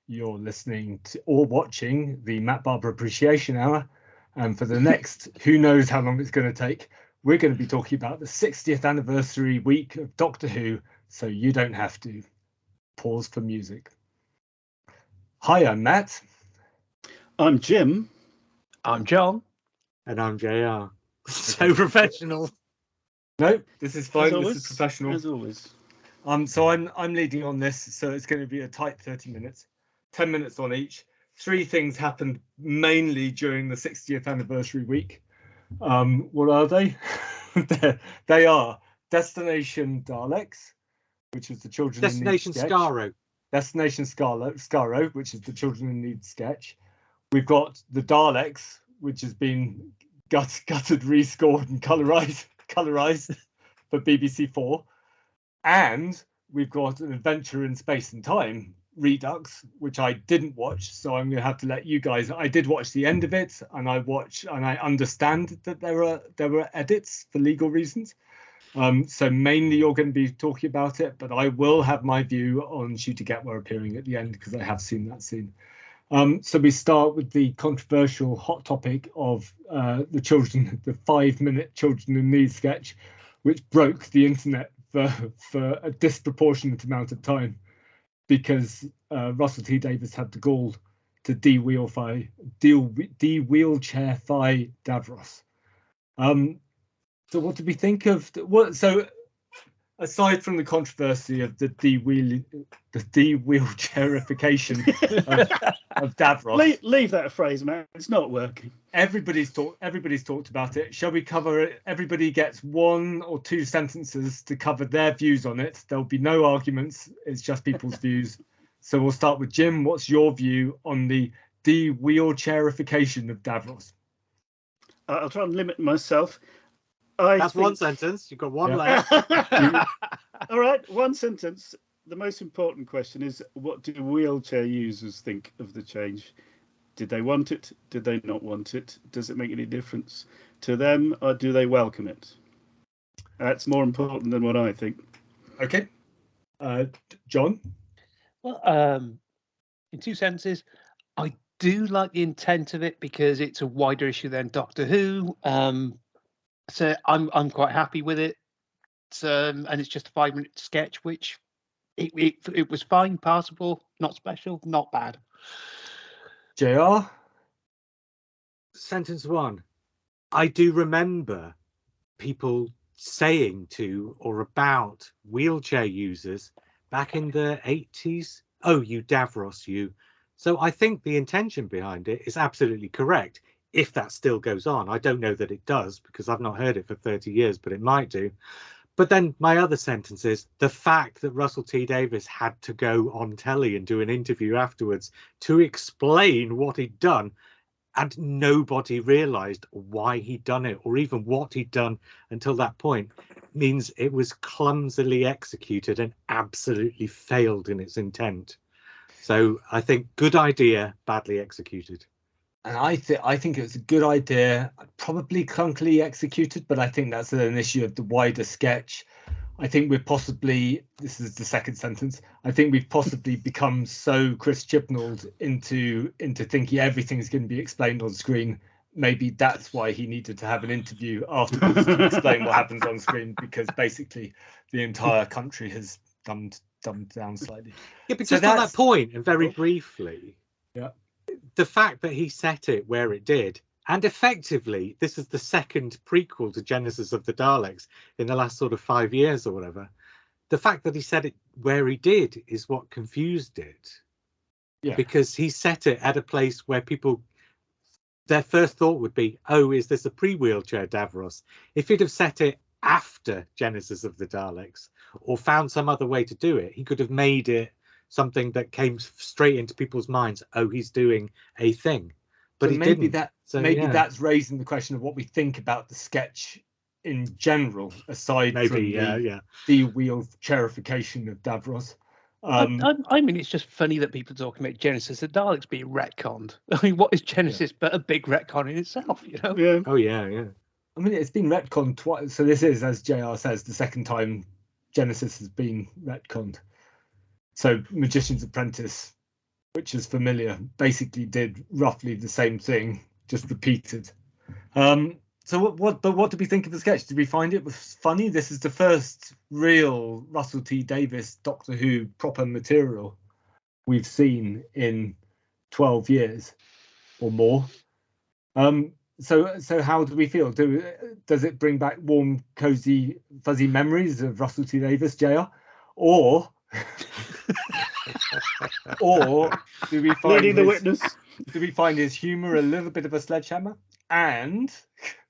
You're listening to or watching the Matt Barber Appreciation Hour. And for the next, who knows how long it's going to take, we're going to be talking about the 60th anniversary week of Doctor Who, so you don't have to. Pause for music. Hi, I'm Matt. I'm Jim. I'm John. And I'm JR. So professional. No, this is fine. As this is professional. As always. So I'm leading on this, so it's going to be a tight 30 minutes, 10 minutes on each. 3 things happened mainly during the 60th anniversary week. What are they? They are Destination Daleks, which is the Children Destination in Need Skaro. Destination Skaro, which is the Children in Need sketch. We've got the Daleks, which has been gutted, rescored, and colorized for BBC4. And we've got an Adventure in Space and Time Redux, which I didn't watch, so I'm going to have to let you guys. I did watch the end of it, and I understand that there were edits for legal reasons. So mainly you're going to be talking about it, but I will have my view on Shooter Getwer appearing at the end because I have seen that scene. So we start with the controversial hot topic of the 5-minute Children in Need sketch, which broke the internet for a disproportionate amount of time because Russell T Davies had the gall to de-wheelchairify Davros. So what did we think of so aside from the controversy of the de-wheelchairification of Davros? Leave that phrase, man. It's not working. Everybody's talked about it. Shall we cover it? Everybody gets 1 or 2 sentences to cover their views on it. There'll be no arguments. It's just people's views. So we'll start with Jim. What's your view on the de-wheelchairification of Davros? I'll try and limit myself. That's one sentence. You've got one left. All right, one sentence. The most important question is, what do wheelchair users think of the change? Did they want it? Did they not want it? Does it make any difference to them, or do they welcome it? That's more important than what I think. Okay. John? Well, in 2 sentences, I do like the intent of it because it's a wider issue than Doctor Who. So I'm quite happy with it. And it's just a 5-minute sketch, which it was fine, passable, not special, not bad. JR? Sentence 1. I do remember people saying to or about wheelchair users back in the 80s, oh, you Davros, you. So I think the intention behind it is absolutely correct. If that still goes on, I don't know that it does because I've not heard it for 30 years, but it might do. But then my other sentence is the fact that Russell T Davies had to go on telly and do an interview afterwards to explain what he'd done, and nobody realised why he'd done it or even what he'd done until that point, means it was clumsily executed and absolutely failed in its intent. So I think good idea, badly executed. And I think it's a good idea, probably clunkily executed, but I think that's an issue of the wider sketch. I think this is the second sentence, I think we've possibly become so Chris Chibnalled into thinking everything's going to be explained on screen. Maybe that's why he needed to have an interview afterwards to explain what happens on screen, because basically the entire country has dumbed down slightly. Yeah, but just on that point, and very briefly, yeah, the fact that he set it where it did, and effectively this is the second prequel to Genesis of the Daleks in the last sort of 5 years or whatever, the fact that he set it where he did is what confused it. Yeah, because he set it at a place where people, their first thought would be, oh, is this a pre-wheelchair Davros? If he'd have set it after Genesis of the Daleks or found some other way to do it, he could have made it something that came straight into people's minds. Oh, he's doing a thing, but he maybe didn't. That's raising the question of what we think about the sketch in general, aside from the wheelchairification of Davros. I mean, it's just funny that people are talking about Genesis, the Daleks being retconned. I mean, what is Genesis but a big retcon in itself, you know? Yeah. Oh, yeah. I mean, it's been retconned twice. So this is, as JR says, the second time Genesis has been retconned. So Magician's Apprentice which is familiar, basically did roughly the same thing, just repeated. So what did we think of the sketch? Did we find it was funny? This is the first real Russell T Davies Doctor Who proper material we've seen in 12 years or more. So how do we feel? Does it bring back warm, cozy, fuzzy memories of Russell T Davies, JR? Or do we find Leading the witness? do we find his humour a little bit of a sledgehammer? And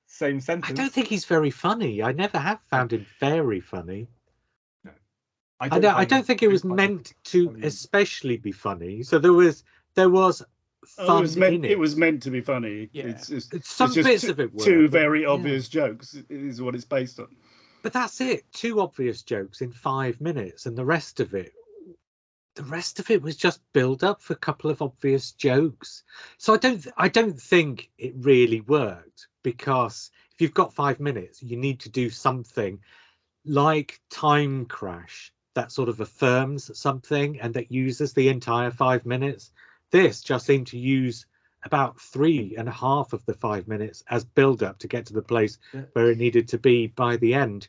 same sentence. I don't think he's very funny. I never have found him very funny. No, I don't think it was meant to especially be funny. So there was fun in it. It was meant to be funny. Yeah. It's just Bits of it were, two but, very obvious jokes is what it's based on. But that's it. 2 obvious jokes in 5 minutes, and the rest of it was just build up for a couple of obvious jokes. So I don't think it really worked, because if you've got 5 minutes, you need to do something like Time Crash that sort of affirms something and that uses the entire 5 minutes. This just seemed to use about 3.5 of the 5 minutes as build up to get to the place where it needed to be by the end.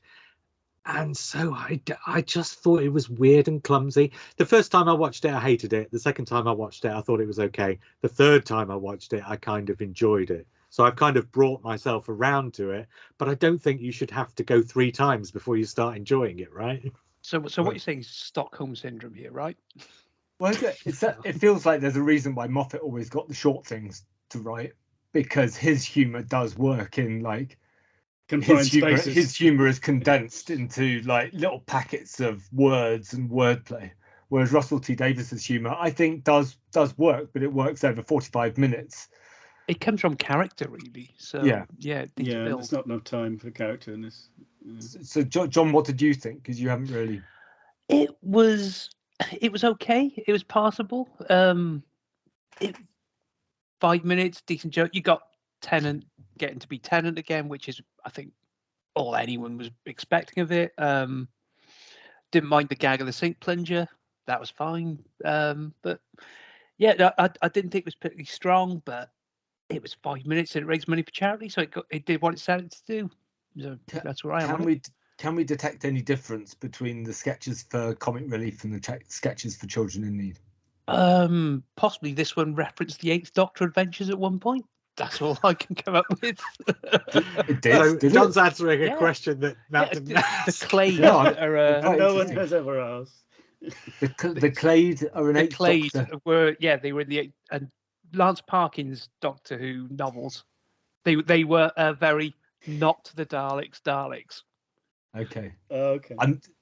And so I just thought it was weird and clumsy. The first time I watched it, I hated it. The second time I watched it, I thought it was okay. The third time I watched it, I kind of enjoyed it. So I've kind of brought myself around to it, but I don't think you should have to go 3 times before you start enjoying it, right? So what you're saying is Stockholm syndrome here, right? Well, it feels like there's a reason why Moffat always got the short things to write, because his humour does work in like Confined spaces. His humour is condensed into like little packets of words and wordplay, whereas Russell T Davies's humour, I think, does work, but it works over 45 minutes. It comes from character, really. So yeah, there's not enough time for character in this. So John, what did you think? Because you haven't really. It was okay. It was passable. 5 minutes, decent joke. You got Tennant getting to be Tennant again, which is, I think, all anyone was expecting of it. Didn't mind the gag of the sink plunger. That was fine. But yeah, I didn't think it was particularly strong, but it was 5 minutes and it raised money for charity, so it did what it said to do. So that's where I am. Can we detect any difference between the sketches for comic relief and the sketches for children in need? Possibly this one referenced the 8th Doctor adventures at one point. That's all I can come up with. It did. So John's answering a question that didn't ask. The Clade are no one has ever asked. The Clade are an 8th Doctor. They were in the 8th, and Lance Parkin's Doctor Who novels. They were very not the Daleks. Okay. Okay.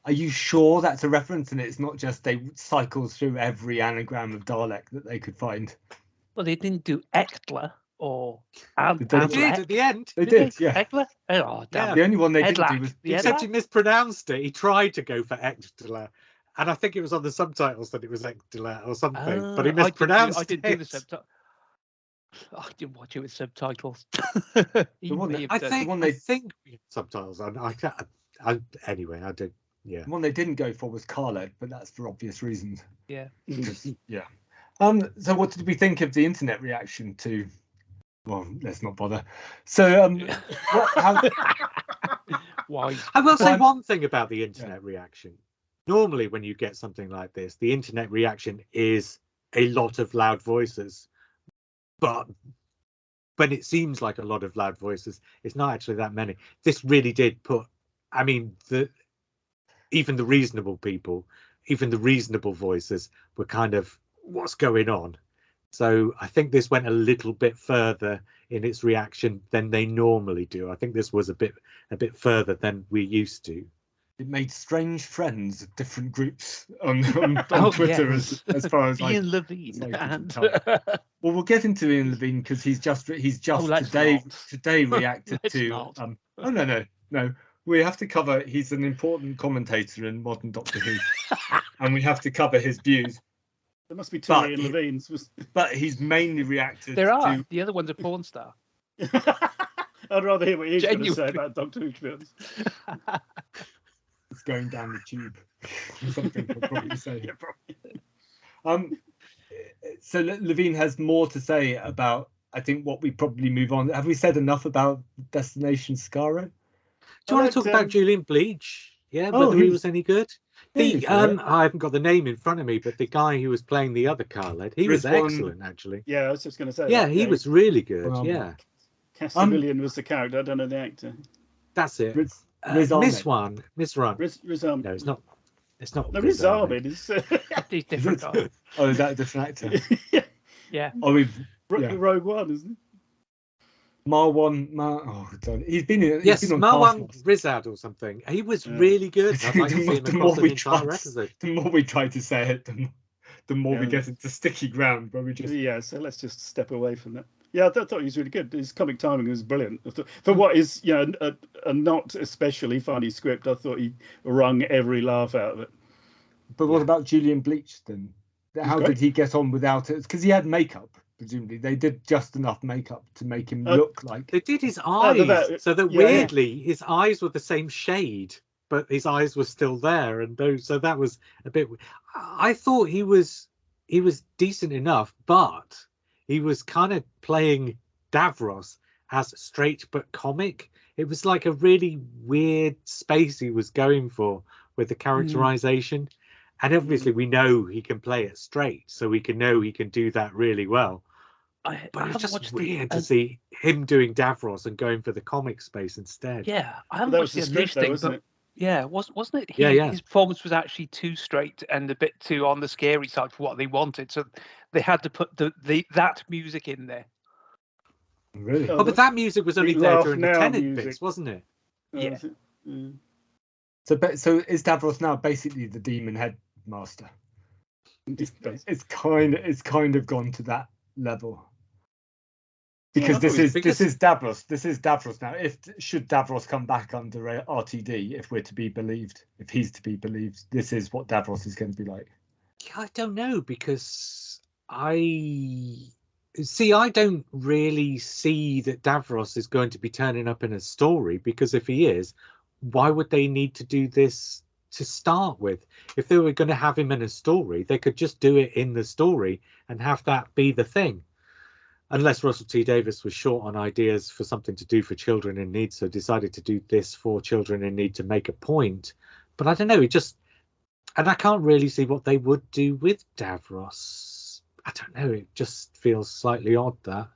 Are you sure that's a reference and it's not just they cycle through every anagram of Dalek that they could find? Well, they didn't do Echtler or They did at the end. They did, yeah. Echtler? Oh, damn. Yeah. The only one they didn't do was... Except he mispronounced it. He tried to go for Echtler. And I think it was on the subtitles that it was Echtler or something. But he mispronounced it. I didn't do the subtitles. I didn't watch it with subtitles. I think we had subtitles on. Anyway, I did. Yeah. The one they didn't go for was Khaled, but that's for obvious reasons. Yeah. Yeah. So what did we think of the internet reaction to? Well, let's not bother. So Why? I will say one thing about the internet reaction. Normally, when you get something like this, the internet reaction is a lot of loud voices. But when it seems like a lot of loud voices, it's not actually that many. This really did put, I mean, even the reasonable people, even the reasonable voices were kind of, what's going on? So I think this went a little bit further in its reaction than they normally do. I think this was a bit further than we're used to. It made strange friends of different groups on Twitter, yes. as far as Ian Levine. Well, we'll get into Ian Levine because he's just today reacted to. Oh no. We have to cover. He's an important commentator in modern Doctor Who, and we have to cover his views. There must be 2 Ian Levines. But he's mainly reacted. There are. The other one's a porn star. I'd rather hear what he's going to say about Doctor Who, to be honest. It's going down the tube. Something I'll probably say. Yeah, probably. so Levine has more to say about, I think, what we probably move on. Have we said enough about Destination Skaro? Do you want to talk about Julian Bleach? Yeah, whether he was any good? The I haven't got the name in front of me, but the guy who was playing the other Khaled, he was excellent, actually. Yeah, I was just going to say. Yeah, he was really good. Yeah. Castiglione was the character. I don't know the actor. That's it. Riz Miss One. Riz Ahmed. No, it's not. It's not. No, Riz Ahmed is. He's different guy. Oh, is that a different actor? Yeah. Oh, Rogue One, isn't it? Marwan. Oh, God. He's been in. Yes, he's been Marwan Rizad or something. He was really good. I'd like to see him across an entire episode. The more we try to say it, the more we get into sticky ground. Where we just so let's just step away from that. Yeah, I thought he was really good. His comic timing was brilliant. For what is a not especially funny script, I thought he wrung every laugh out of it. But what about Julian Bleach then? How did he get on without it? Because he had makeup. Presumably, they did just enough makeup to make him look like. They did his eyes, so that weirdly his eyes were the same shade, but his eyes were still there, and so that was a bit. I thought he was decent enough, but he was kind of playing Davros as straight but comic. It was like a really weird space he was going for with the characterization. And obviously we know he can play it straight, so we can know he can do that really well. But it's just weird to see him doing Davros and going for the comic space instead. Yeah, I haven't watched the Unleashed thing, but yeah, wasn't it? His performance was actually too straight and a bit too on the scary side for what they wanted, so they had to put that music in there. Really? Oh, but that music was only there during the Tenet bits, wasn't it? Yeah. So is Davros now basically the demon headmaster? It's kind of gone to that level. Because this is Davros. This is Davros now. Should Davros come back under RTD, if we're to be believed, if he's to be believed, this is what Davros is going to be like. Yeah, I don't know, because I don't really see that Davros is going to be turning up in a story, because if he is, why would they need to do this to start with? If they were going to have him in a story, they could just do it in the story and have that be the thing. Unless Russell T Davies was short on ideas for something to do for children in need, so decided to do this for children in need to make a point. But I don't know, and I can't really see what they would do with Davros. I don't know, it just feels slightly odd that.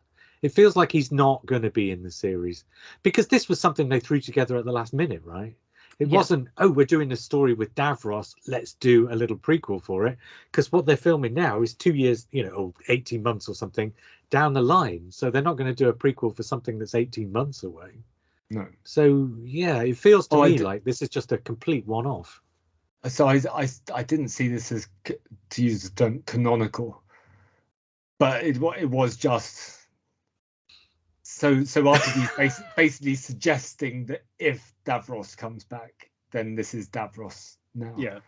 It feels like he's not going to be in the series, because this was something they threw together at the last minute, right? It wasn't, we're doing a story with Davros, let's do a little prequel for it. Because what they're filming now is 2 years, or 18 months or something down the line. So they're not going to do a prequel for something that's 18 months away. No. So, yeah, it feels to me like this is just a complete one-off. So I didn't see this as, to use the term, canonical. But it was just... So RTD's basically suggesting that if Davros comes back, then this is Davros now. Yeah.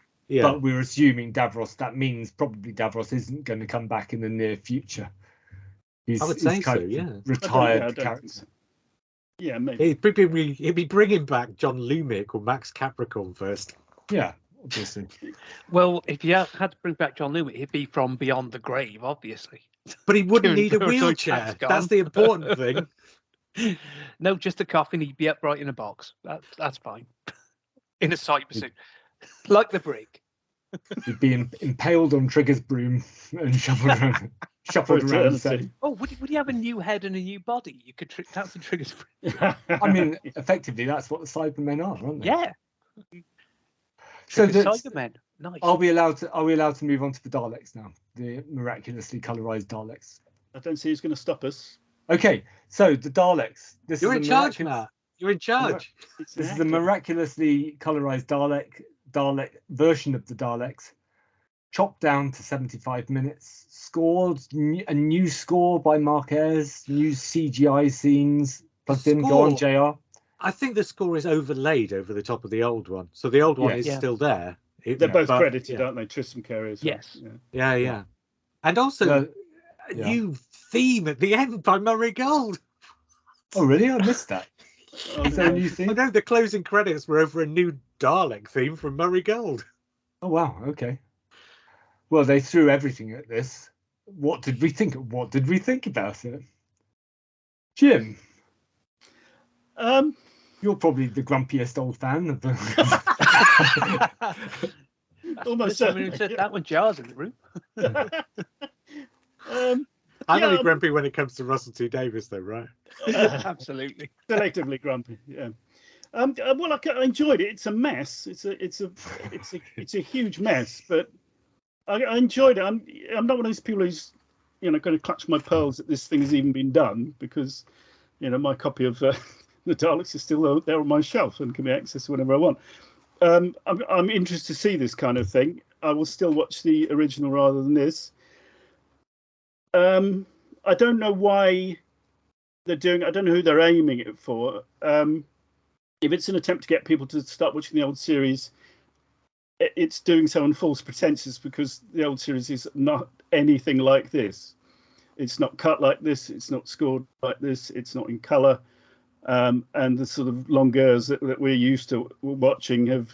But we're assuming Davros. That means probably Davros isn't going to come back in the near future. I would say so. Yeah. Retired character. So. Yeah, maybe. He'd be bringing back John Lumick or Max Capricorn first. Yeah, obviously. Well, if you had to bring back John Lumick, he'd be from beyond the grave, obviously. But he wouldn't need a wheelchair. That's the important thing. No, just a coffin. He'd be upright in a box. That's fine. In a cybersuit, like the Brig. He'd be impaled on Trigger's broom and shuffled around. Would he have a new head and a new body? You could that's the Trigger's broom. I mean, effectively, that's what the Cybermen are, aren't they? Yeah. So Cybermen. Nice. Are we allowed to move on to the Daleks now? The miraculously colorized Daleks. I don't see who's going to stop us. Okay, so the Daleks. You're in charge, Matt. You're in charge. This is a miraculously colorized Dalek version of the Daleks, chopped down to 75 minutes. Scored a new score by Mark Ayres. New CGI scenes plugged in. Go on, JR. I think the score is overlaid over the top of the old one, so the old one is still there. They're both credited, aren't they? Tristram Carey as well. Yes. Yeah. And also a new theme at the end by Murray Gold. Oh, really? I missed that. Is there a new theme? I know the closing credits were over a new Dalek theme from Murray Gold. Oh, wow. Okay. Well, they threw everything at this. what did we think? What did we think about it? Jim, you're probably the grumpiest old fan of the. Almost Someone who certainly. said that when Jar's in the room. I'm only grumpy when it comes to Russell T Davies, though, right? Absolutely. Selectively grumpy. Yeah. Well, I enjoyed it. It's a mess. It's a huge mess, but I enjoyed it. I'm not one of those people who's going to clutch my pearls that this thing has even been done, because my copy of the Daleks is still there on my shelf and can be accessed whenever I want. I'm interested to see this kind of thing. I will still watch the original rather than this. I don't know why they're doing. I don't know who they're aiming it for. If it's an attempt to get people to start watching the old series, it's doing so on false pretenses, because the old series is not anything like this. It's not cut like this. It's not scored like this. It's not in colour. And the sort of longueurs that we're used to watching have,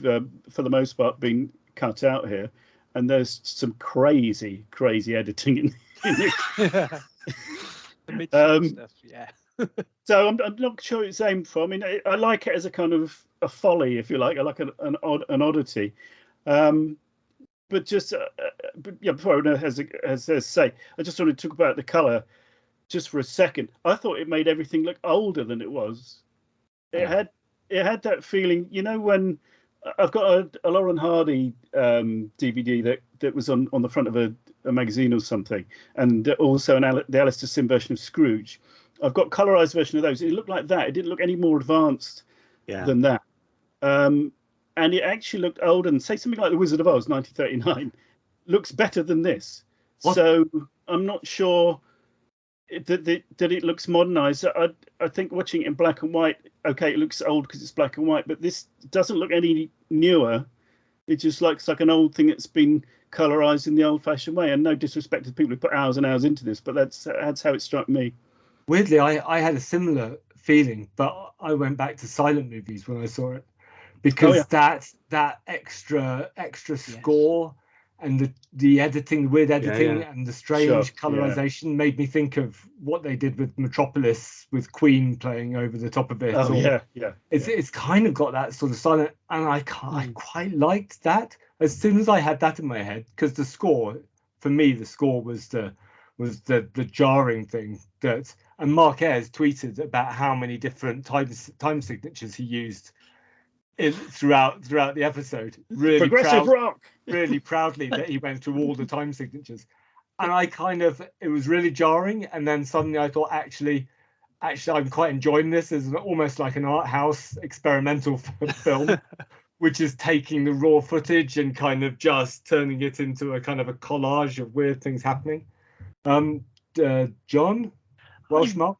for the most part, been cut out here. And there's some crazy editing in it. The mid-season stuff, yeah. So I'm not sure it's aimed for. I mean, I like it as a kind of a folly, if you like. I like an oddity. But just, before I has say, I just want to talk about the colour just for a second. I thought it made everything look older than it was. It had that feeling, when I've got a Lauren Hardy DVD that was on the front of a magazine or something, and also the Alistair Sim version of Scrooge. I've got colorized version of those. It looked like that. It didn't look any more advanced than that. And it actually looked older. And say something like The Wizard of Oz, 1939, looks better than this. What? So I'm not sure that it looks modernized. I think watching it in black and white, okay, it looks old because it's black and white, but this doesn't look any newer. It just looks like an old thing that's been colorized in the old-fashioned way. And no disrespect to people who put hours and hours into this, but that's how it struck me. Weirdly, I had a similar feeling, but I went back to silent movies when I saw it, because that extra score and the editing, the weird editing, and the strange colorization made me think of what they did with Metropolis, with Queen playing over the top of it. It's kind of got that sort of silent, and I quite liked that. As soon as I had that in my head, because the score was the jarring thing that. And Mark Ayres tweeted about how many different time signatures he used throughout the episode. Really progressive rock. Really proudly that he went through all the time signatures. And it was really jarring. And then suddenly I thought, actually, I'm quite enjoying this as almost like an art house experimental film, which is taking the raw footage and kind of just turning it into a kind of a collage of weird things happening. John? Welsh Mark?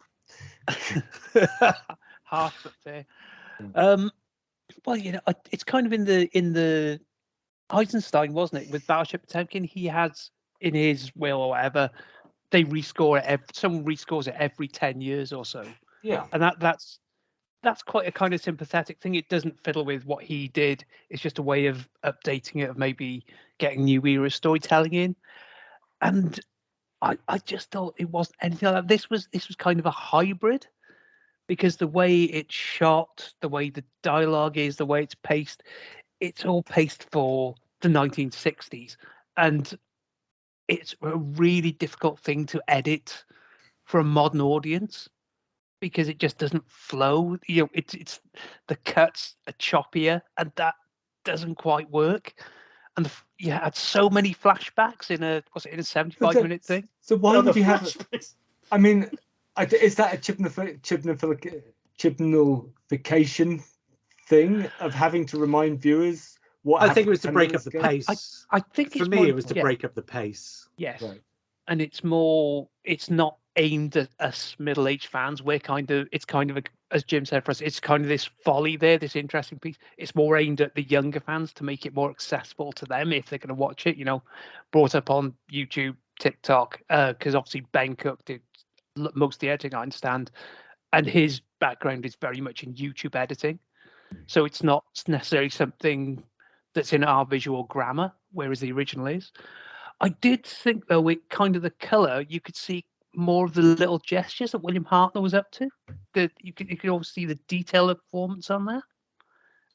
Half up there. Well, it's kind of in the Eisenstein, wasn't it? With Battleship Potemkin, he has in his will or whatever, they rescore it. Someone rescores it every 10 years or so. Yeah, and that's quite a kind of sympathetic thing. It doesn't fiddle with what he did. It's just a way of updating it, of maybe getting new era storytelling in. And I just thought it wasn't anything like that. This was kind of a hybrid, because the way it's shot, the way the dialogue is, the way it's paced, it's all paced for the 1960s. And it's a really difficult thing to edit for a modern audience, because it just doesn't flow. It's the cuts are choppier, and that doesn't quite work. And you had so many flashbacks in a 75-minute thing. So why would you have? I mean, is that a chibnalification thing of having to remind viewers what? I think it was to break up the pace. I think for me, it was to break up the pace. Yes, right. And it's more. It's not aimed at us middle-aged fans. It's kind of as Jim said for us, it's kind of this folly there, this interesting piece. It's more aimed at the younger fans to make it more accessible to them if they're going to watch it. Brought up on YouTube, TikTok, because obviously Ben Cook did most of the editing, I understand, and his background is very much in YouTube editing, so it's not necessarily something that's in our visual grammar, whereas the original is. I did think though, with kind of the colour, you could see more of the little gestures that William Hartnell was up to. That you could always see the detail of performance on there,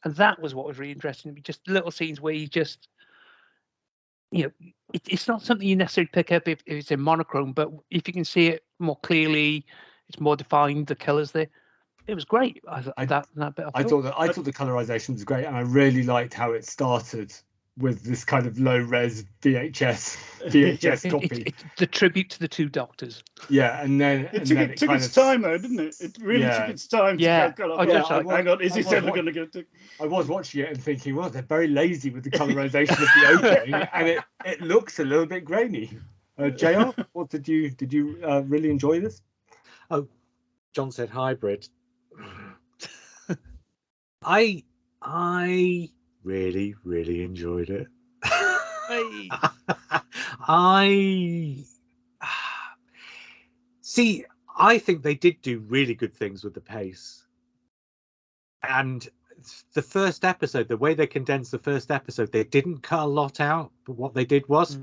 and that was what was really interesting to me. Just little scenes where you just, it's not something you necessarily pick up if it's in monochrome, but if you can see it more clearly, it's more defined. The colours there, it was great. I thought the colorization was great, and I really liked how it started with this kind of low res VHS copy. It's the tribute to the two doctors. Yeah, and then it took its time though, didn't it? It really took its time. Yeah. Hang on, is this ever going to get? I was watching it and thinking, well, they're very lazy with the colorization of the opening, and it looks a little bit grainy. JR, what did you really enjoy this? Oh, John said hybrid. I really, really enjoyed it. I think they did do really good things with the pace. And the first episode, the way they condensed the first episode, they didn't cut a lot out, but what they did was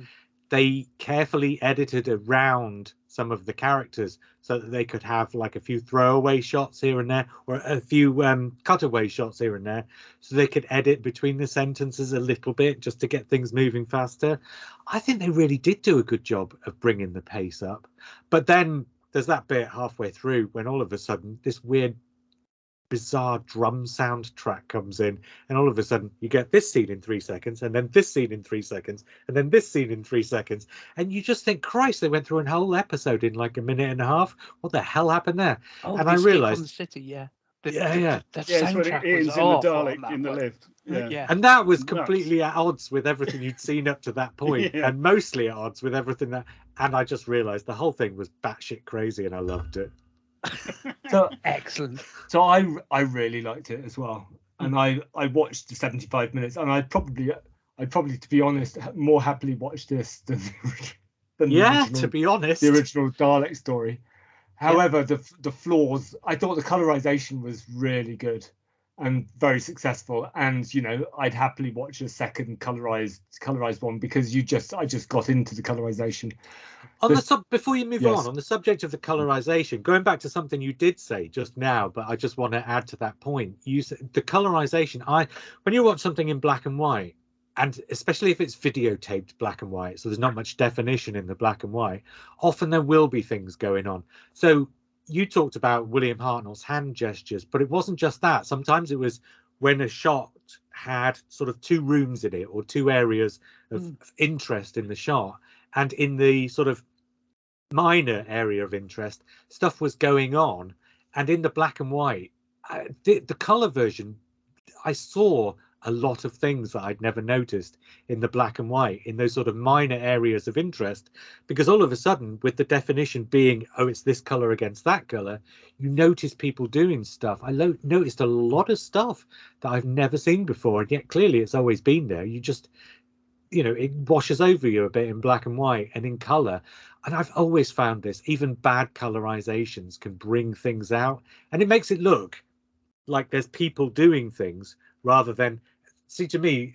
they carefully edited around some of the characters so that they could have like a few throwaway shots here and there, or a few cutaway shots here and there, so they could edit between the sentences a little bit just to get things moving faster. I think they really did do a good job of bringing the pace up. But then there's that bit halfway through when all of a sudden this weird bizarre drum soundtrack comes in, and all of a sudden you get this scene in 3 seconds, and then this scene in 3 seconds, and then this scene in 3 seconds, and you just think, Christ, they went through a whole episode in like a minute and a half. What the hell happened there? And I realized the city, That's when it ends in the Dalek in the lift. Yeah. And that was completely at odds with everything you'd seen up to that point, and mostly at odds with everything that. And I just realized the whole thing was batshit crazy, and I loved it. So excellent. So I really liked it as well, and I watched the 75 minutes, and I'd probably to be honest more happily watch this than the original, to be honest, the original Dalek story. However, the flaws, I thought the colorization was really good and very successful, and I'd happily watch a second colorized one, because I just got into the colorization. Before you move on the subject of the colorization, going back to something you did say just now, but I just want to add to that point. You said the colorization. When you watch something in black and white, and especially if it's videotaped black and white, so there's not much definition in the black and white, often there will be things going on. So you talked about William Hartnell's hand gestures, but it wasn't just that. Sometimes it was when a shot had sort of two rooms in it, or two areas of interest in the shot, and in the sort of minor area of interest, stuff was going on. And in the black and white, the color version, I saw a lot of things that I'd never noticed in the black and white, in those sort of minor areas of interest, because all of a sudden, with the definition being, it's this color against that color, you notice people doing stuff. I noticed a lot of stuff that I've never seen before, and yet clearly it's always been there. You just, it washes over you a bit in black and white, and in color. And I've always found this, even bad colorizations can bring things out, and it makes it look like there's people doing things rather than, see, to me,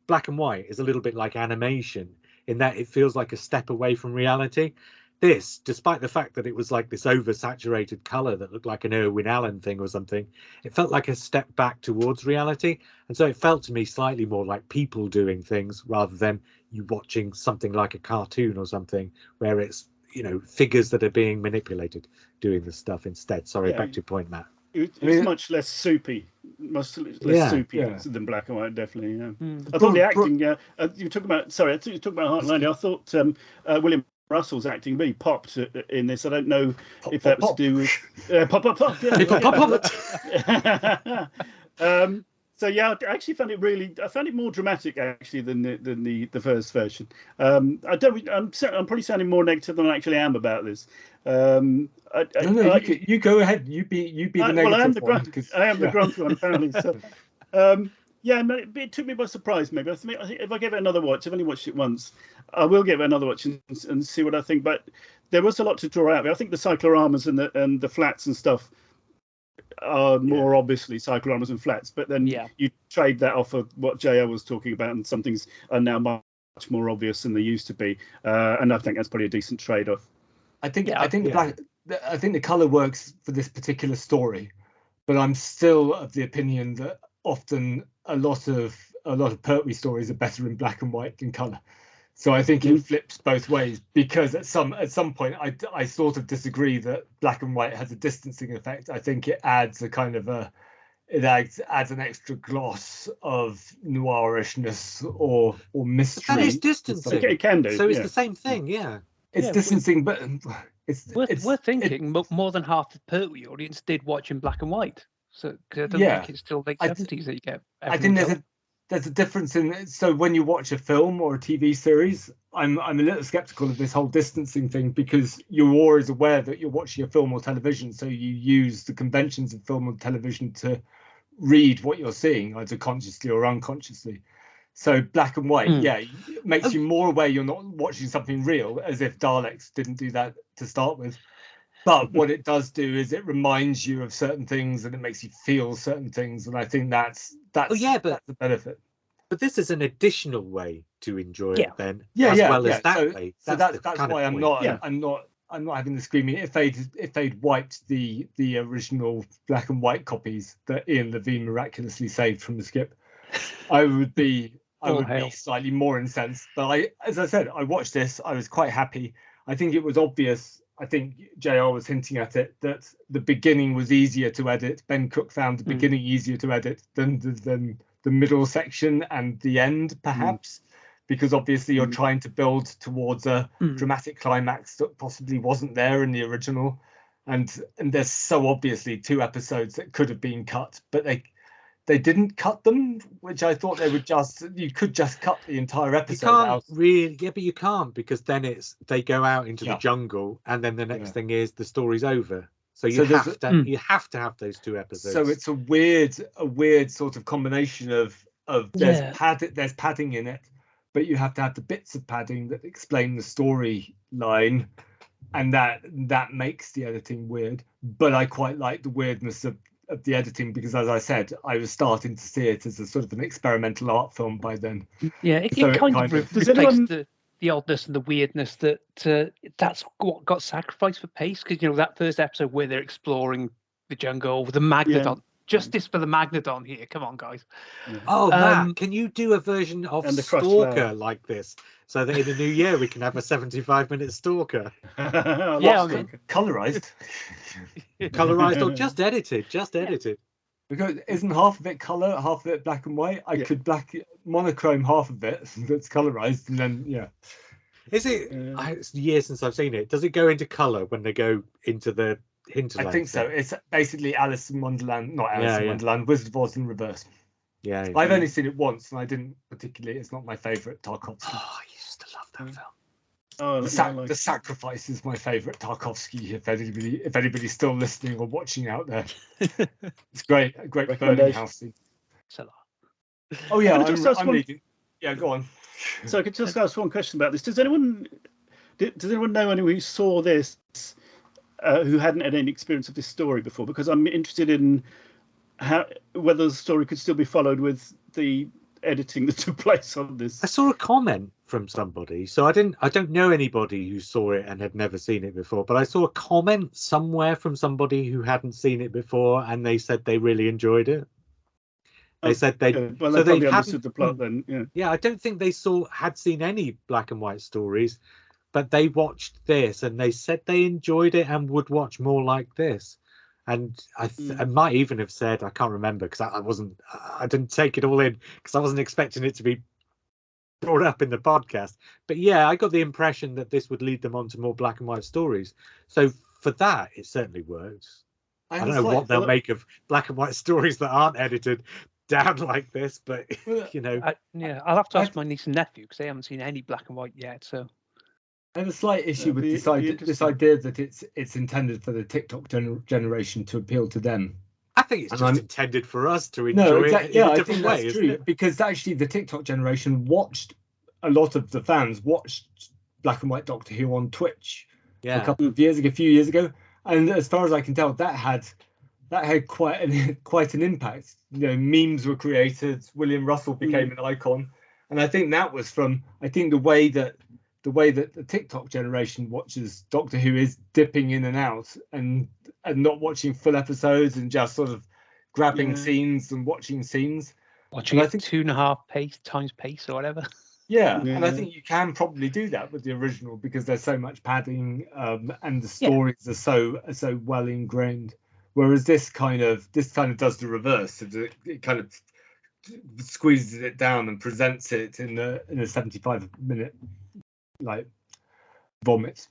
black and white is a little bit like animation, in that it feels like a step away from reality. This, despite the fact that it was like this oversaturated color that looked like an Irwin Allen thing or something, it felt like a step back towards reality. And so it felt to me slightly more like people doing things rather than you watching something like a cartoon or something where it's, figures that are being manipulated doing the stuff instead. Sorry, back to your point, Matt. It's much less soupy, than black and white, definitely. I thought the acting. You talk about. Sorry, I think you talk about Heartland. I thought William Russell's acting really popped in this. I don't know if that was to do with pop. Yeah. So I actually found it I found it more dramatic actually than the first version. I'm probably sounding more negative than I actually am about this. You go ahead. You be the negative one. I am the grumpy one apparently. So, it took me by surprise. Maybe I think if I give it another watch, I've only watched it once. I will give it another watch and see what I think. But there was a lot to draw out. I think the cycloramas and the flats and stuff are more obviously cycloramas and flats, but then you trade that off of what JR was talking about, and some things are now more obvious than they used to be, and I think that's probably a decent trade-off. I think the color works for this particular story, but I'm still of the opinion that often a lot of Pertwee stories are better in black and white than color. So I think it flips both ways, because at some point I sort of disagree that black and white has a distancing effect. I think it adds a kind of adds an extra gloss of noirishness or mystery. But that is distancing. It can do. So it's the same thing, yeah. It's distancing, but we're thinking more than half the Pertwee audience did watch in black and white. So 'cause I don't think it's still late 70s that you get. I think there's a difference in. So when you watch a film or a TV series, I'm a little skeptical of this whole distancing thing, because you're always aware that you're watching a film or television, so you use the conventions of film or television to read what you're seeing, either consciously or unconsciously. So black and white, it makes you more aware you're not watching something real, as if Daleks didn't do that to start with. But what it does do is it reminds you of certain things, and it makes you feel certain things, and I think that's the benefit. But this is an additional way to enjoy it, then, as that way. So that's why I'm not having the screaming. If they'd wiped the original black and white copies that Ian Levine miraculously saved from the skip, I would be slightly more incensed. But as I said, I watched this. I was quite happy. I think it was obvious. I think JR was hinting at it, that the beginning was easier to edit. Ben Cook found the beginning easier to edit than the middle section and the end, perhaps, because obviously you're trying to build towards a dramatic climax that possibly wasn't there in the original. And there's so obviously 2 episodes that could have been cut, but they didn't cut them, which I thought you could just cut the entire episode out. But you can't, because then they go out into the jungle, and then the next thing is the story's over. So you have to have those 2 episodes. So it's a weird sort of combination of there's padding in it, but you have to have the bits of padding that explain the storyline, and that makes the editing weird. But I quite like the weirdness of the editing, because, as I said, I was starting to see it as a sort of an experimental art film by then. Yeah, it kind of reflects the oddness and the weirdness that's what got sacrificed for pace, because that first episode where they're exploring the jungle with the Magnodon. Justice for the Magnodon here. Come on, guys. Yeah. Oh, Matt, can you do a version of Stalker like this, so that in the new year we can have a 75-minute Stalker? Colorized. Colorized or just edited? Because isn't half of it color, half of it black and white? I could monochrome half of it that's colorized, and then Is it? It's years since I've seen it. Does it go into color when they go into the hinterland? I think so. It's basically Alice in Wonderland, not Alice in Wonderland, Wizard of Oz in reverse. Yeah. I've only seen it once, and I didn't particularly. It's not my favorite Tarkovsky. Oh, I used to love that film. Oh, the Sacrifice is my favorite Tarkovsky. If anybody's still listening or watching out there, it's great. A great burning house scene. Oh yeah, I'm leaving. Yeah, go on. So I could just ask one question about this. Does anyone know anyone who saw this who hadn't had any experience of this story before? Because I'm interested in whether the story could still be followed with the editing that took place on this. I saw a comment from somebody, so I don't know anybody who saw it and had never seen it before, but I saw a comment somewhere from somebody who hadn't seen it before, and they said they really enjoyed it. They said they probably understood the plot then. Yeah, I don't think they had seen any black and white stories, but they watched this and they said they enjoyed it and would watch more like this. And I might even have said, I can't remember, because I didn't take it all in, because I wasn't expecting it to be brought up in the podcast. But yeah, I got the impression that this would lead them on to more black and white stories. So for that, it certainly works. I don't know what they'll make of black and white stories that aren't edited down like this, but I'll have to ask my niece and nephew, because they haven't seen any black and white yet. So I have a slight issue with this idea that it's intended for the TikTok generation to appeal to them. I think it's just intended for us to enjoy it in a different way, isn't it? Because actually the TikTok generation a lot of the fans watched black and white Doctor Who on Twitch a few years ago, and as far as I can tell, that had quite an impact. Memes were created. William Russell became an icon, And I think that was from the way that the TikTok generation watches Doctor Who is dipping in and out and not watching full episodes and just sort of grabbing scenes and watching scenes. Watching And it 2.5 times pace or whatever. Yeah, and I think you can probably do that with the original because there's so much padding, and the stories are so well ingrained. Whereas this kind of does the reverse. It kind of squeezes it down and presents it in a 75-minute like vomit.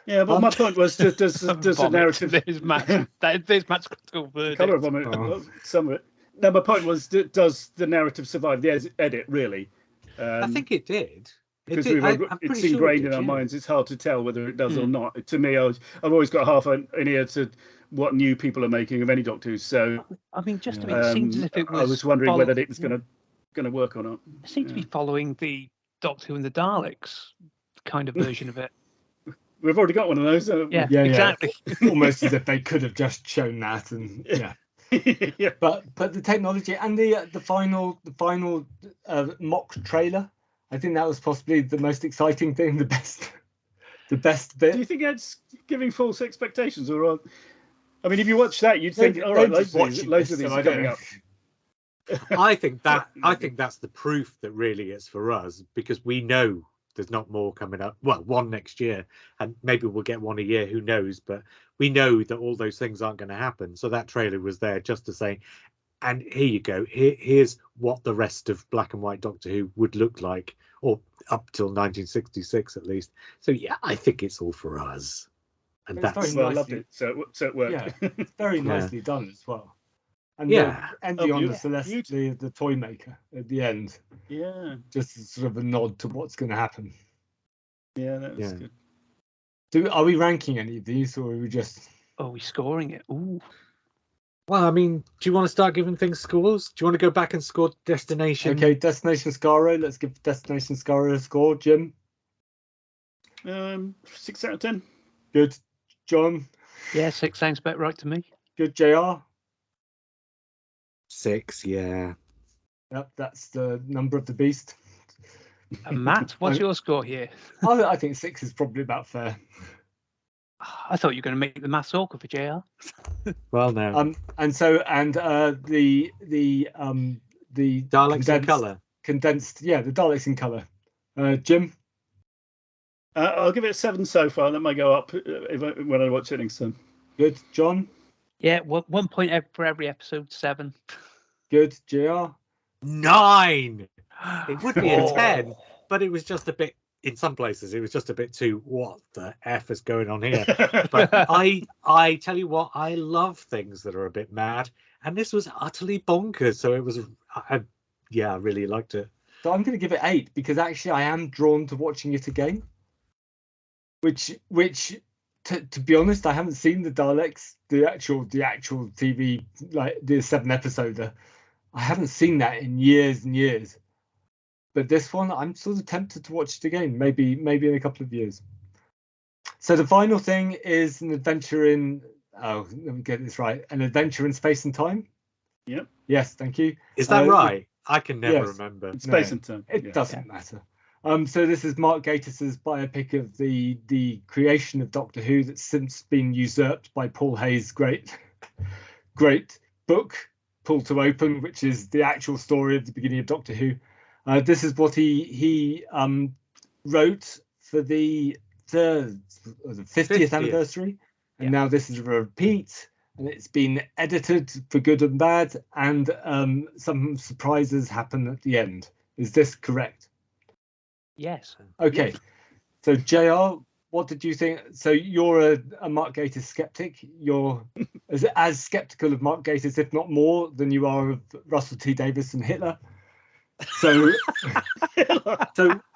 Yeah, but my point was, does the narrative? There's Matt's critical verdict. Colour of vomit. Some of it. No, my point was, does the narrative survive the edit? Really? I think it did. Because it's sure ingrained in our minds. It's hard to tell whether it does or not. To me, I've always got half an ear to what new people are making of any Doctor Who. So I mean, just it seems as if it was. I was wondering whether it was going to work or not. It seems to be following the Doctor Who and the Daleks kind of version of it. We've already got one of those. Yeah, exactly. Almost as if they could have just shown that, and yeah. But the technology and the final mock trailer, I think that was possibly the most exciting thing, the best bit. Do you think it's giving false expectations, or? I mean, if you watch that, you'd think, all right, loads of these are coming up. I think that's the proof that really it's for us, because we know there's not more coming up. Well, one next year, and maybe we'll get one a year, who knows? But we know that all those things aren't going to happen. So that trailer was there just to say, and here you go. Here's what the rest of black and white Doctor Who would look like, or up till 1966 at least. So yeah, I think it's all for us. And that's I loved it. So it worked. Yeah, it's very nicely done as well. And ending on the Celeste, the toy maker at the end. Yeah. Just sort of a nod to what's going to happen. Yeah, that was good. Are we ranking any of these, or are we just? Are we scoring it? Ooh. Well, I mean, do you want to start giving things scores? Do you want to go back and score Destination? Okay, Destination Skaro. Let's give Destination Skaro a score. Jim? 6 out of 10. Good. John? Yeah, 6 sounds about right to me. Good. JR? 6, yeah. Yep, that's the number of the beast. And Matt, what's your score here? I think 6 is probably about fair. I thought you were going to make the maths awkward for JR. Well, no. The Daleks in colour. Condensed, the Daleks in colour. Jim? I'll give it a 7 so far. That might go up when I watch it next time. Good. John? Yeah, 1 point for every episode, 7. Good. JR? 9. It would be a 10, but it was just a bit. In some places, it was just a bit too. What the F is going on here? But I tell you what, I love things that are a bit mad, and this was utterly bonkers. So it was, I really liked it. So I'm going to give it 8 because actually I am drawn to watching it again. Which to be honest, I haven't seen the Daleks, the actual TV, like the 7-episoder. I haven't seen that in years and years. But this one, I'm sort of tempted to watch it again, maybe in a couple of years. So the final thing is an adventure in. Oh, let me get this right. An adventure in space and time. Yep. Yes, thank you. Is that right? I can never remember. Space and time. It doesn't matter. So this is Mark Gatiss's biopic of the creation of Doctor Who that's since been usurped by Paul Hayes' great book, Pull to Open, which is the actual story of the beginning of Doctor Who. This is what he wrote for the 50th anniversary, and now this is a repeat, and it's been edited for good and bad, and some surprises happen at the end. Is this correct? Yes. Okay. So JR, what did you think? So you're a Mark Gatiss skeptic. You're as skeptical of Mark Gatiss, if not more, than you are of Russell T Davies and Hitler. So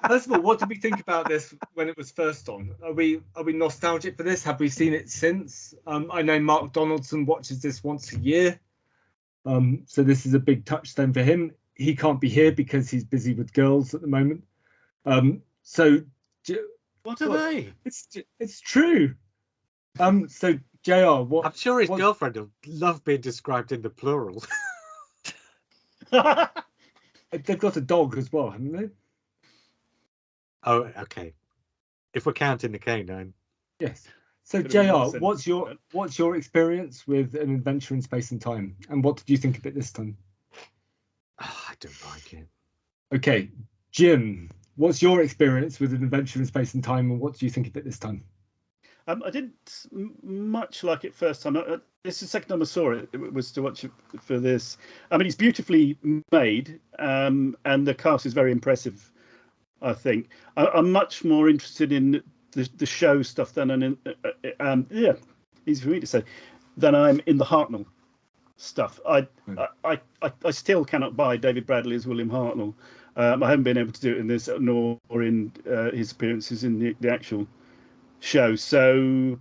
first of all, what did we think about this when it was first on? Are we nostalgic for this? Have we seen it since? I know Mark Donaldson watches this once a year. So this is a big touchstone for him. He can't be here because he's busy with girls at the moment. So what are they? It's true. So JR, what? I'm sure his girlfriend will love being described in the plural. They've got a dog as well, haven't they? Oh, okay. If we're counting the canine. Yes. So Could have been more JR, what's your experience with An Adventure in Space and Time, and what did you think of it this time? Oh, I don't like it. Okay, Jim, what's your experience with An Adventure in Space and Time, and what do you think of it this time? I didn't much like it first time. This is the second time I saw it. It was to watch it for this. I mean, it's beautifully made, and the cast is very impressive. I think I'm much more interested in the show stuff than easy for me to say, than I'm in the Hartnell stuff. I still cannot buy David Bradley as William Hartnell. I haven't been able to do it in this, nor in his appearances in the actual show. So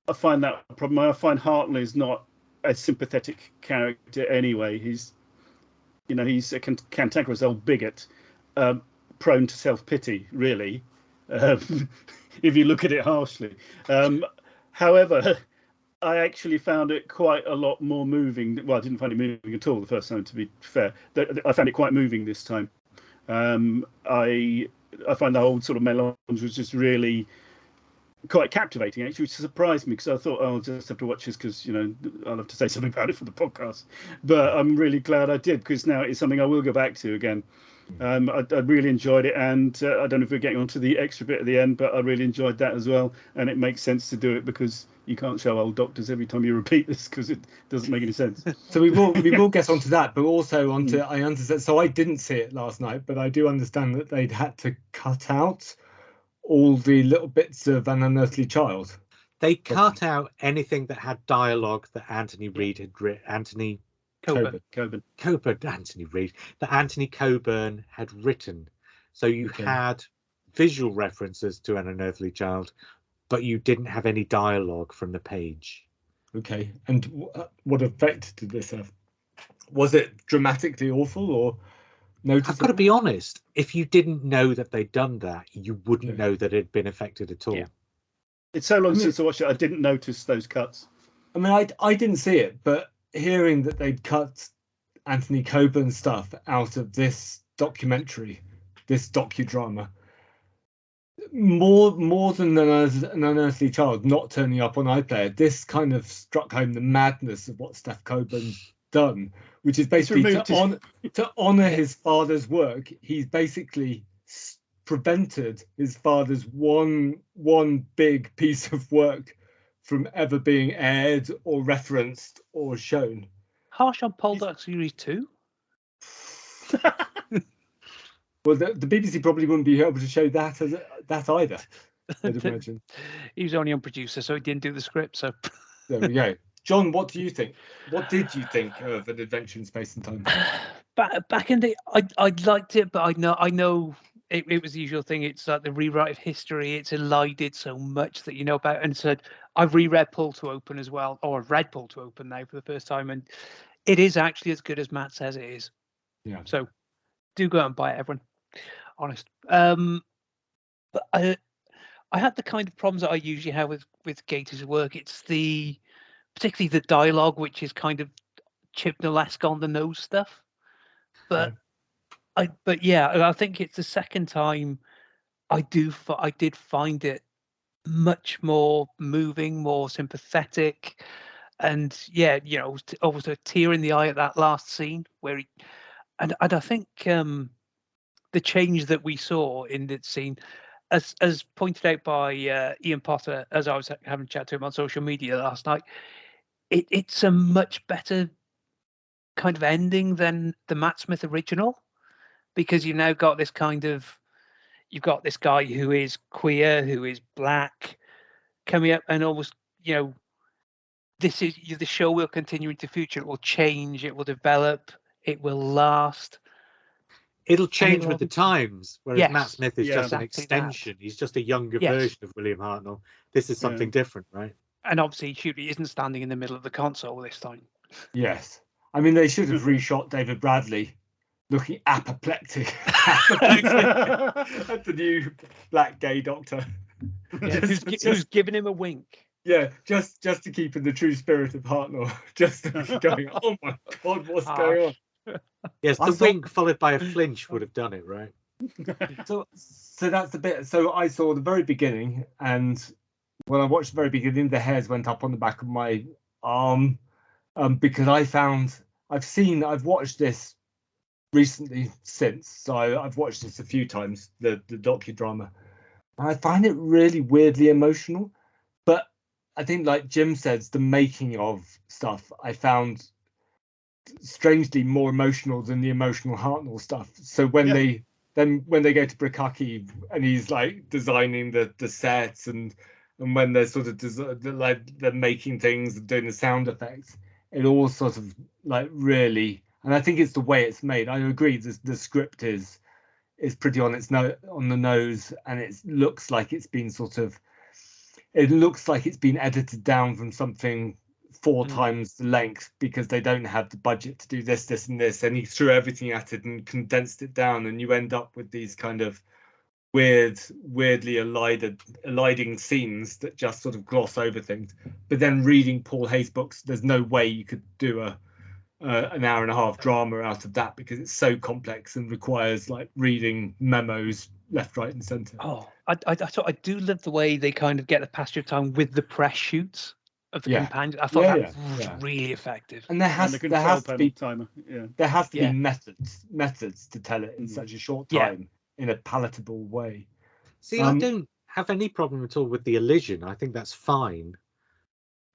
I find that a problem. I find Hartnell is not a sympathetic character anyway. He's a cantankerous old bigot, prone to self-pity, really, if you look at it harshly. However, I actually found it quite a lot more moving. Well, I didn't find it moving at all the first time, to be fair. I found it quite moving this time. I find the whole sort of melange was just really quite captivating, actually, which surprised me, because I thought, I'll just have to watch this because I'll have to say something about it for the podcast. But I'm really glad I did, because now it's something I will go back to again. I really enjoyed it, and I don't know if we're getting onto the extra bit at the end, but I really enjoyed that as well. And it makes sense to do it, because you can't show old doctors every time you repeat this, because it doesn't make any sense. So we will get onto that, but also onto I understand. So I didn't see it last night, but I do understand that they'd had to cut out all the little bits of An Unearthly Child. They cut out anything that had dialogue that Anthony Reid had written. Anthony Coburn. That Anthony Coburn had written. So you had visual references to An Unearthly Child, but you didn't have any dialogue from the page. Okay, and what effect did this have? Was it dramatically awful or noticeable? I've got to be honest, if you didn't know that they'd done that, you wouldn't know that it had been affected at all. Yeah. It's so long since I watched it, I didn't notice those cuts. I mean, I didn't see it, but hearing that they'd cut Anthony Coburn stuff out of this documentary, this docudrama, more than An Unearthly Child not turning up on iPlayer, this kind of struck home the madness of what Steph Coburn's done, which is basically to honor his father's work. He's basically prevented his father's one big piece of work from ever being aired or referenced or shown. Harsh on Poldark Series 2. Well, the BBC probably wouldn't be able to show that either, I'd imagine. He was only on producer, so he didn't do the script. So there we go. John, what do you think? What did you think of An Adventure in Space and Time? Back in the, I liked it, but I know it was the usual thing. It's like the rewrite of history. It's elided so much that you know about. And so I've reread Pull to Open as well, or I've read Pull to Open now for the first time, and it is actually as good as Matt says it is. Yeah. So do go out and buy it, everyone. Honest. But I had the kind of problems that I usually have with Gators' work. It's particularly the dialogue, which is kind of Chibnall-esque on the nose stuff. But I think it's the second time I did find it much more moving, more sympathetic, and almost a tear in the eye at that last scene where and I think the change that we saw in that scene, as pointed out by Ian Potter, as I was having a chat to him on social media last night, it's a much better kind of ending than the Matt Smith original, because you've now got this you've got this guy who is queer, who is black, coming up, and almost, this is the show will continue into the future. It will change, it will develop, it will last. It'll change with the times, whereas Yes. Matt Smith is just an extension. He's just a younger version of William Hartnell. This is something different, right? And obviously, Shooty isn't standing in the middle of the console this time. Yes. I mean, they should have reshot David Bradley looking apoplectic at the new black gay doctor. Yeah, who's giving him a wink. Yeah, just to keep in the true spirit of Hartnell. Just going, oh my God, what's going on? Yes, I the saw- wink followed by a flinch would have done it, right? So that's the bit. So I saw the very beginning, and when I watched the very beginning, the hairs went up on the back of my arm, because I've watched this recently since. So I've watched this a few times, the docudrama, and I find it really weirdly emotional. But I think, like Jim says, the making of stuff I found strangely more emotional than the emotional Hartnell stuff. So when they go to Brikaki and he's like designing the sets, and when they're sort of like they're making things and doing the sound effects, it all sort of like really. And I think it's the way it's made. I agree. The script is pretty on the nose, and it looks like it's been edited down from something 4 times the length, because they don't have the budget to do this and this, and he threw everything at it and condensed it down, and you end up with these kind of weirdly eliding scenes that just sort of gloss over things. But then reading Paul Hay's books, there's no way you could do an hour and a half drama out of that, because it's so complex and requires like reading memos left, right, and centre. Oh, I do love the way they kind of get the passage of time with the press shoots of the companions. I thought that was really effective. And there has to be timer. There has to be methods to tell it in such a short time in a palatable way. See, I don't have any problem at all with the elision. I think that's fine.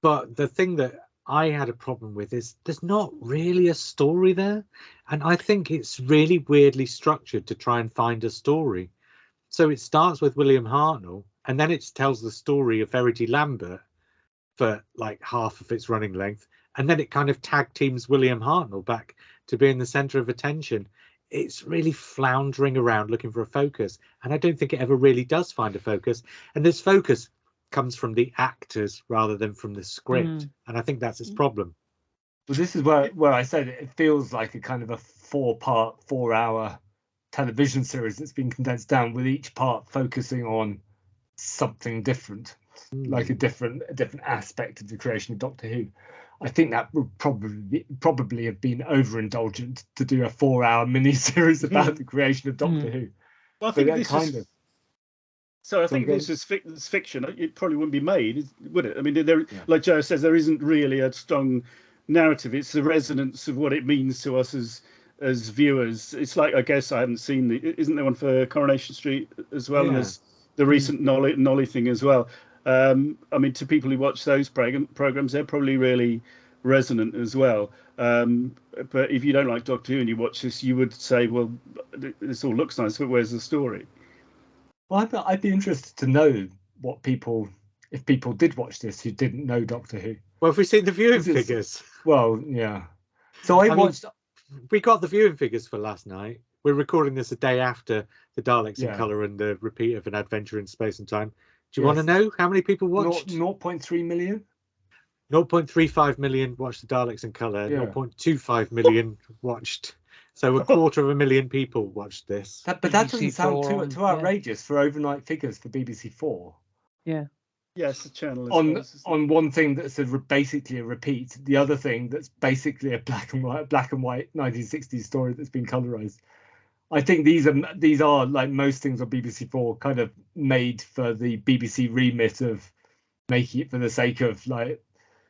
But the thing that I had a problem with is there's not really a story there. And I think it's really weirdly structured to try and find a story. So it starts with William Hartnell, and then it tells the story of Verity Lambert for like half of its running length, and then it kind of tag teams William Hartnell back to being the center of attention. It's really floundering around looking for a focus, and I don't think it ever really does find a focus. And this focus comes from the actors rather than from the script, and I think that's its problem. Well, this is where I said it feels like a kind of a 4-hour television series that's been condensed down, with each part focusing on something different, like a different aspect of the creation of Doctor Who. I think that would probably have been overindulgent to do a 4-hour mini-series about the creation of Doctor Who. Well, I think this is fiction. It probably wouldn't be made, would it? I mean, like Joe says, there isn't really a strong narrative. It's the resonance of what it means to us as viewers. It's like, I guess I haven't seen isn't there one for Coronation Street as well? And there's the recent Nolly thing as well. I mean, to people who watch those programs, they're probably really resonant as well. But if you don't like Doctor Who and you watch this, you would say, well, this all looks nice, but where's the story? Well, I'd be interested to know if people did watch this who didn't know Doctor Who. Well, if we've seen the viewing figures. Well, yeah. So I watched. We got the viewing figures for last night. We're recording this a day after the Daleks in colour and the repeat of An Adventure in Space and Time. Do you want to know how many people watched? 0.3 million. 0.35 million watched the Daleks in colour. 0.25 million watched. So 250,000 people watched this. But that doesn't sound too outrageous for overnight figures for BBC4. Yeah. Yes, the channel on one thing that's basically a repeat, the other thing that's basically a black and white 1960s story that's been colorized. I think these are like most things on BBC4, kind of made for the BBC remit of making it for the sake of like.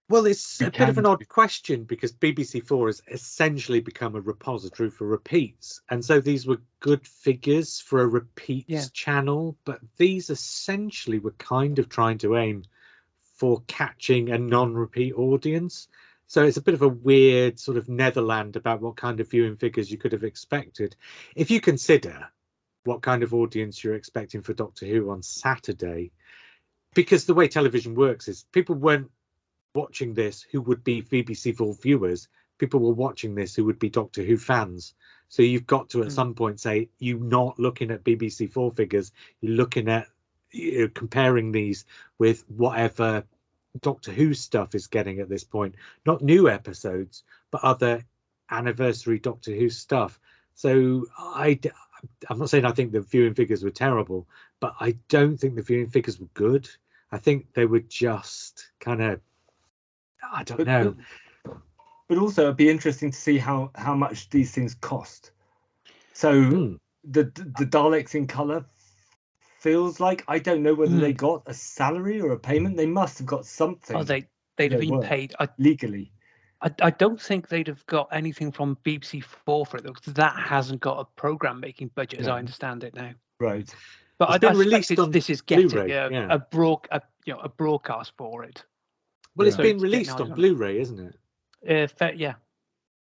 Well, it's a bit of an odd question, because BBC4 has essentially become a repository for repeats, and so these were good figures for a repeats channel, but these essentially were kind of trying to aim for catching a non-repeat audience. So it's a bit of a weird sort of Netherland about what kind of viewing figures you could have expected. If you consider what kind of audience you're expecting for Doctor Who on Saturday, because the way television works is people weren't watching this who would be BBC4 viewers. People were watching this who would be Doctor Who fans. So you've got to at some point say, you're not looking at BBC4 figures, you're looking at comparing these with whatever Doctor Who stuff is getting at this point, not new episodes, but other anniversary Doctor Who stuff. So I'm not saying I think the viewing figures were terrible, but I don't think the viewing figures were good. I think they were just kind of, I don't know. but also it'd be interesting to see how much these things cost. So the Daleks in colour feels like, I don't know whether they got a salary or a payment. They must have got something. Oh, they'd have been paid legally. I don't think they'd have got anything from BBC4 for it, though, because that hasn't got a program making budget, as I understand it now. Right. But It's been released on this is getting Blu-ray, a broadcast for it. Well, it's Yeah. been released on Blu-ray, isn't it? Yeah.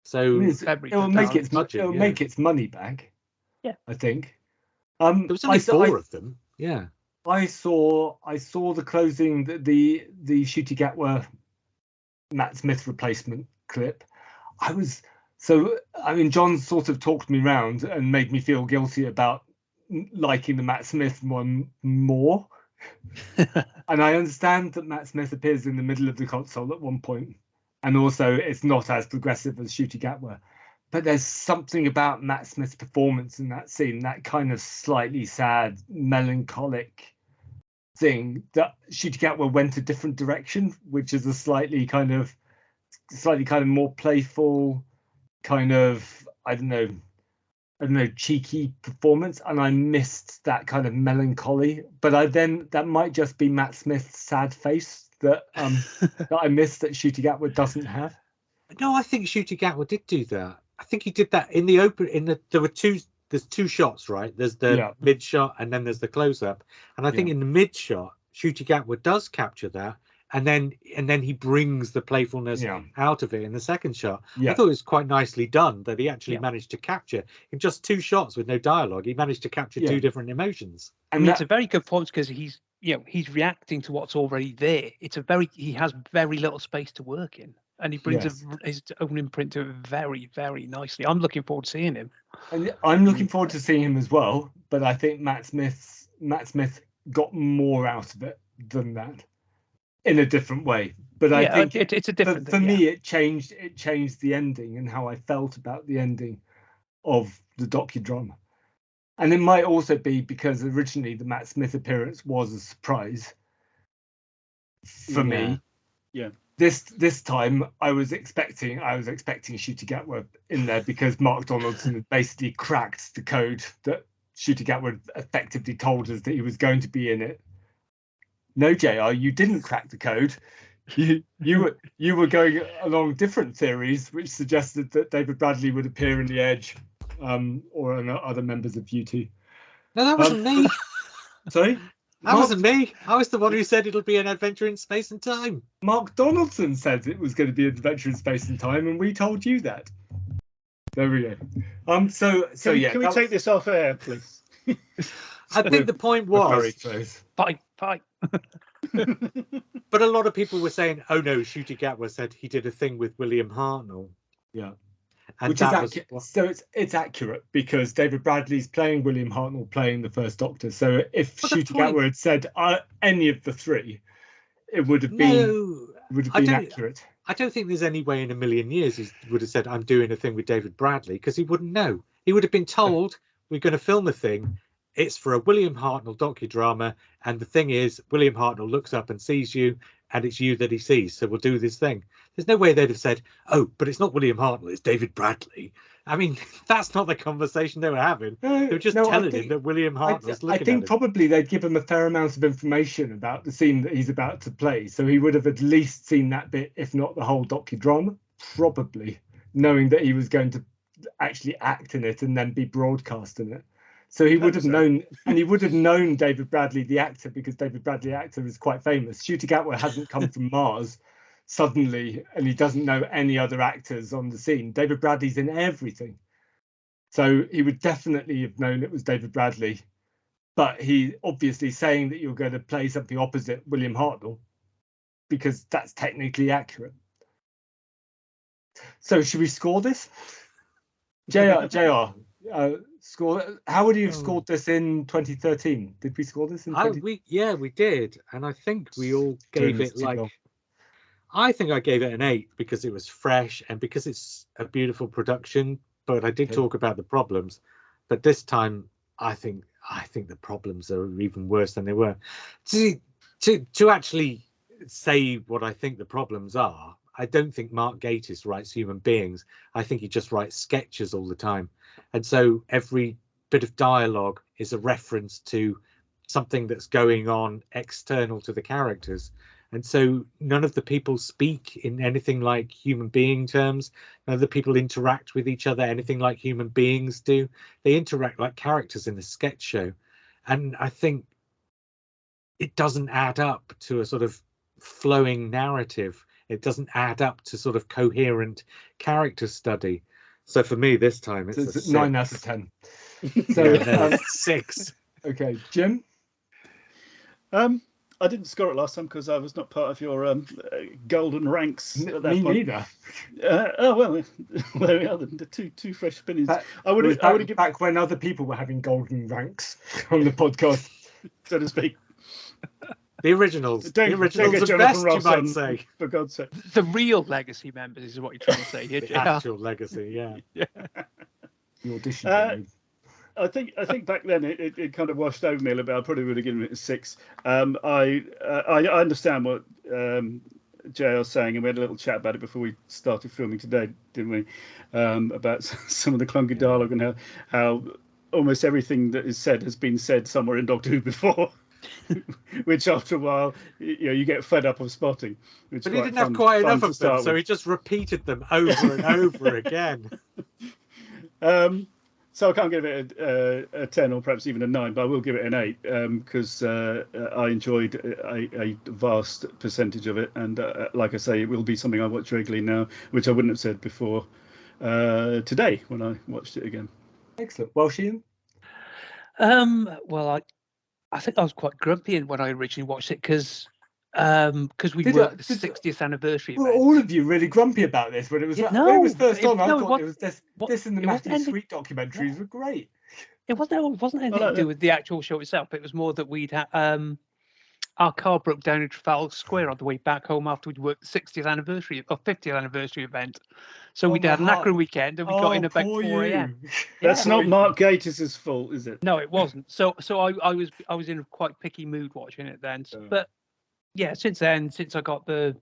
So it'll make its money back. Yeah, I think. There was only four of them. Yeah. I saw the closing, the Ncuti Gatwa Matt Smith replacement clip. John sort of talked me round and made me feel guilty about liking the Matt Smith one more. And I understand that Matt Smith appears in the middle of the console at one point, and also it's not as progressive as Ncuti Gatwa. But there's something about Matt Smith's performance in that scene, that kind of slightly sad, melancholic thing, that Ncuti Gatwa went a different direction, which is a slightly kind of more playful, kind of, I don't know, cheeky performance, and I missed that kind of melancholy. But that might just be Matt Smith's sad face that that I missed, that Ncuti Gatwa doesn't have. No, I think Ncuti Gatwa did do that. I think he did that in the open. There's two shots, right? There's the mid shot and then there's the close up. And I think in the mid shot, Ncuti Gatwa does capture that, and then he brings the playfulness out of it in the second shot. I thought it was quite nicely done that he actually managed to capture in just two shots with no dialogue. He managed to capture two different emotions. And it's a very good performance because he's reacting to what's already there. He has very little space to work in. And he brings his own imprint to it very, very nicely. I'm looking forward to seeing him. And I'm looking forward to seeing him as well. But I think Matt Smith got more out of it than that, in a different way. But I think it's a different thing. For me, it changed the ending and how I felt about the ending of the docudrama. And it might also be because originally the Matt Smith appearance was a surprise for me. Yeah. This time I was expecting Ncuti Gatwa in there because Mark Donaldson had basically cracked the code that Ncuti Gatwa effectively told us that he was going to be in it. No, JR, you didn't crack the code. You were going along different theories, which suggested that David Bradley would appear in The Edge, or other members of U2. No, that wasn't me. Sorry? That wasn't me. I was the one who said it'll be an adventure in space and time. Mark Donaldson said it was going to be an adventure in space and time, and we told you that. There we go. Can we take this off air, please? I think the point was fight. But a lot of people were saying, "Oh no, Ncuti Gatwa said he did a thing with William Hartnell." Yeah. And which is accurate. So it's accurate because David Bradley's playing William Hartnell playing the First Doctor. So if Ncuti Gatwa had said any of the three, it would have been accurate. I don't think there's any way in a million years he would have said, "I'm doing a thing with David Bradley," because he wouldn't know. He would have been told, "We're going to film a thing. It's for a William Hartnell docudrama, and the thing is, William Hartnell looks up and sees you, and it's you that he sees. So we'll do this thing." There's no way they'd have said, "Oh, but it's not William Hartnell, it's David Bradley." I mean, that's not the conversation they were having. They were just telling him that William Hartnell's looking at him. I think probably they'd give him a fair amount of information about the scene that he's about to play. So he would have at least seen that bit, if not the whole docudrama, probably, knowing that he was going to actually act in it and then be broadcast in it. So he would have known, and he would have known David Bradley, the actor, because David Bradley, the actor, is quite famous. Ncuti Gatwa hasn't come from Mars suddenly, and he doesn't know any other actors on the scene. David Bradley's in everything. So he would definitely have known it was David Bradley. But he obviously saying that you're going to play something opposite William Hartnell, because that's technically accurate. So should we score this? JR, score. How would you have scored this in 2013? Did we score this in? We did, and I think we all gave it I think I gave it an 8 because it was fresh and because it's a beautiful production. But I did talk about the problems. But this time, I think the problems are even worse than they were. To actually say what I think the problems are, I don't think Mark Gatiss writes human beings. I think he just writes sketches all the time. And so every bit of dialogue is a reference to something that's going on external to the characters. And so none of the people speak in anything like human being terms. None of the people interact with each other anything like human beings do. They interact like characters in a sketch show. And I think it doesn't add up to a sort of flowing narrative. It doesn't add up to sort of coherent character study. So for me this time it's a 9 out of 10. So yeah, no, 6. Okay, Jim. I didn't score it last time because I was not part of your golden ranks at that Me point. neither. Oh well, there we are. The two fresh opinions. I would have given back when other people were having golden ranks on the podcast, so to speak. The originals. Don't the originals get are Jonathan best, Ross you might on, say. for God's sake. The real legacy members is what you're trying to say here, The JR. actual legacy, yeah. the audition. I think back then it kind of washed over me a little bit. I probably would have given it a 6. I understand what JR's saying, and we had a little chat about it before we started filming today, didn't we? About some of the clunky dialogue and how almost everything that is said has been said somewhere in Doctor Who before. Which after a while, you get fed up of spotting. But he didn't have quite enough of them, so he just repeated them over and over again. So I can't give it a 10 or perhaps even a 9, but I will give it an 8 because I enjoyed a vast percentage of it. And like I say, it will be something I watch regularly now, which I wouldn't have said before today when I watched it again. Excellent. Well, Sheehan? Well, I think I was quite grumpy when I originally watched it because we worked the 60th anniversary Were event. all of you really grumpy about this when it was when it was first on? I thought it was this and the Matthew Sweet documentaries were great. It wasn't anything to do with the actual show itself. It was more that we'd had our car broke down in Trafalgar Square on the way back home after we'd worked the 60th anniversary or 50th anniversary event. So we'd had an Akron weekend and we got in about 4 a.m. That's not Mark Gatiss's fault, is it? No, it wasn't. So I was in a quite picky mood watching it then. But yeah, since then, since I got the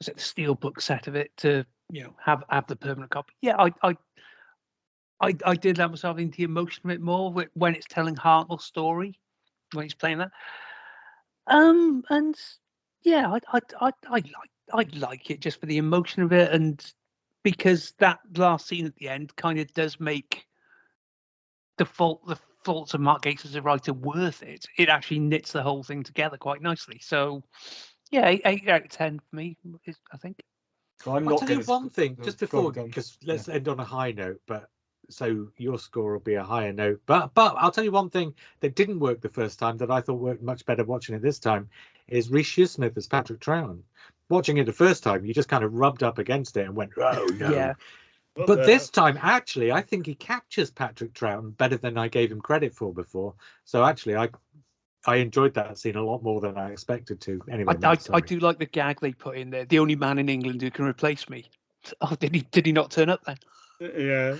steelbook set of it to have the permanent copy, yeah, I did let myself into the emotion of it more when it's telling Hartnell's story, when he's playing that. And yeah, I like it just for the emotion of it, and because that last scene at the end kind of does make the faults of Mark Gatiss as a writer worth it. It actually knits the whole thing together quite nicely. So yeah, 8 out of 10 for me, I think. So I'll tell you one thing just before, because let's end on a high note, but so your score will be a higher note. But I'll tell you one thing that didn't work the first time that I thought worked much better watching it this time is Rhys Shearsmith as Patrick Troughton. Watching it the first time, you just kind of rubbed up against it and went, oh no. Yeah. But this time, actually, I think he captures Patrick Troughton better than I gave him credit for before. So actually, I enjoyed that scene a lot more than I expected to. Anyway, I do like the gag they put in there. The only man in England who can replace me. Oh, did he not turn up then? Yeah.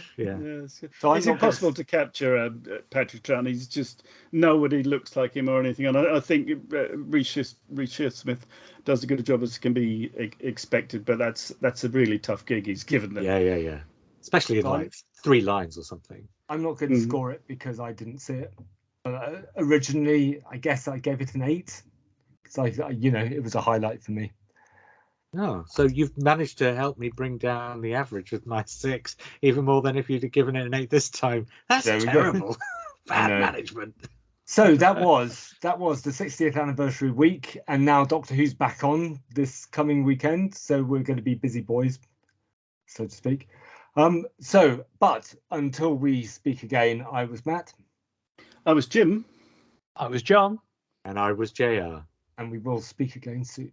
So it's impossible to capture Patrick Troughton. He's just nobody looks like him or anything. And I think Rhys Shearsmith does a good job as can be expected. But that's a really tough gig he's given them. Yeah. Especially in like 3 lines or something. I'm not going to score it because I didn't see it. Originally, I guess I gave it an 8 because it was a highlight for me. Oh, so you've managed to help me bring down the average with my 6, even more than if you'd have given it an 8 this time. That's terrible. Bad management. So that was the 60th anniversary week, and now Doctor Who's back on this coming weekend, so we're going to be busy boys, so to speak. But until we speak again, I was Matt. I was Jim. I was John. And I was JR. And we will speak again soon.